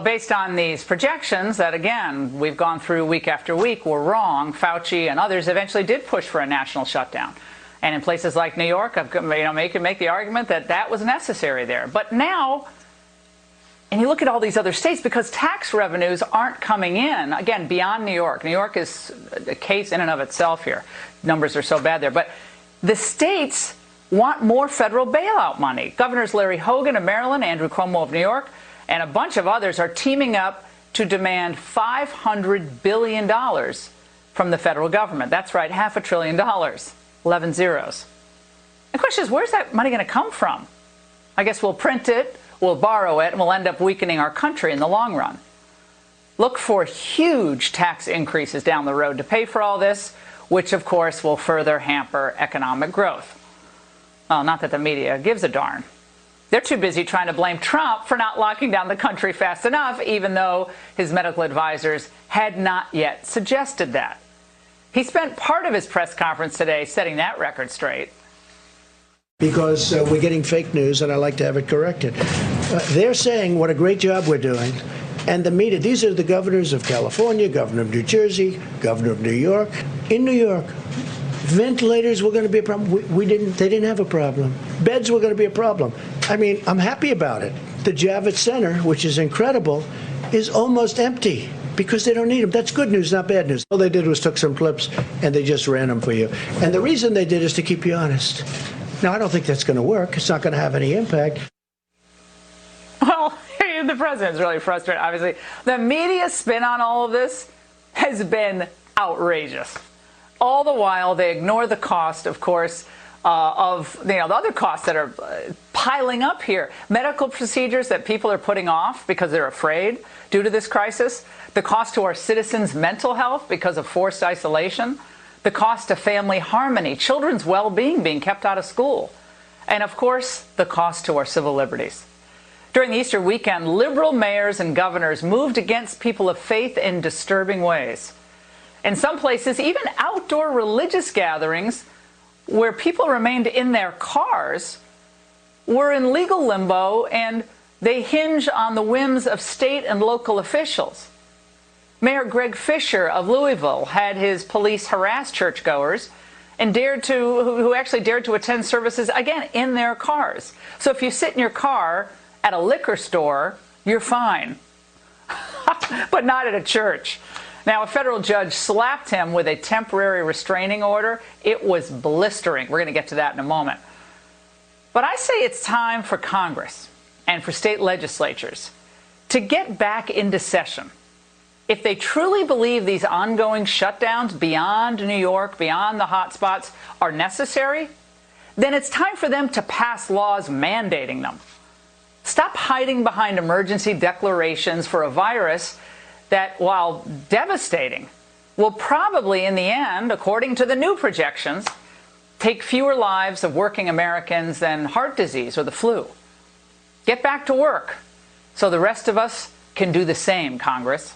Based on these projections that, again, we've gone through week after week, were wrong, Fauci and others eventually did push for a national shutdown. And in places like New York, you can make the argument that that was necessary there. But now, and you look at all these other states, because tax revenues aren't coming in, again, beyond New York. New York is a case in and of itself here. Numbers are so bad there. But the states want more federal bailout money. Governors Larry Hogan of Maryland, Andrew Cuomo of New York, and a bunch of others are teaming up to demand $500 billion from the federal government. That's right, $500 billion, 11 zeros. The question is, where's that money going to come from? I guess we'll print it, we'll borrow it, and we'll end up weakening our country in the long run. Look for huge tax increases down the road to pay for all this, which, of course, will further hamper economic growth. Well, not that the media gives a darn. They're too busy trying to blame Trump for not locking down the country fast enough, even though his medical advisors had not yet suggested that. He spent part of his press conference today setting that record straight. Because we're getting fake news, and I like to have it corrected. They're saying what a great job we're doing. And the media, these are the governors of California, governor of New Jersey, governor of New York. In New York, ventilators were going to be a problem. They didn't have a problem. Beds were going to be a problem. I mean, I'm happy about it. The Javits Center, which is incredible, is almost empty because they don't need them. That's good news, not bad news. All they did was took some clips and they just ran them for you. And the reason they did is to keep you honest. Now, I don't think that's going to work. It's not going to have any impact. Well, the president's really frustrated, obviously. The media spin on all of this has been outrageous. All the while, they ignore the cost, of course, of the other costs that are piling up here. Medical procedures that people are putting off because they're afraid due to this crisis. The cost to our citizens' mental health because of forced isolation. The cost to family harmony, children's well-being being kept out of school. And, of course, the cost to our civil liberties. During the Easter weekend, liberal mayors and governors moved against people of faith in disturbing ways. In some places, even outdoor religious gatherings where people remained in their cars were in legal limbo, and they hinge on the whims of state and local officials. Mayor Greg Fisher of Louisville had his police harass churchgoers and who actually dared to attend services, again, in their cars. So if you sit in your car at a liquor store, you're fine, but not at a church. Now, a federal judge slapped him with a temporary restraining order. It was blistering. We're going to get to that in a moment. But I say it's time for Congress and for state legislatures to get back into session. If they truly believe these ongoing shutdowns beyond New York, beyond the hotspots, are necessary, then it's time for them to pass laws mandating them. Stop hiding behind emergency declarations for a virus that, while devastating, will probably, in the end, according to the new projections, take fewer lives of working Americans than heart disease or the flu. Get back to work so the rest of us can do the same, Congress.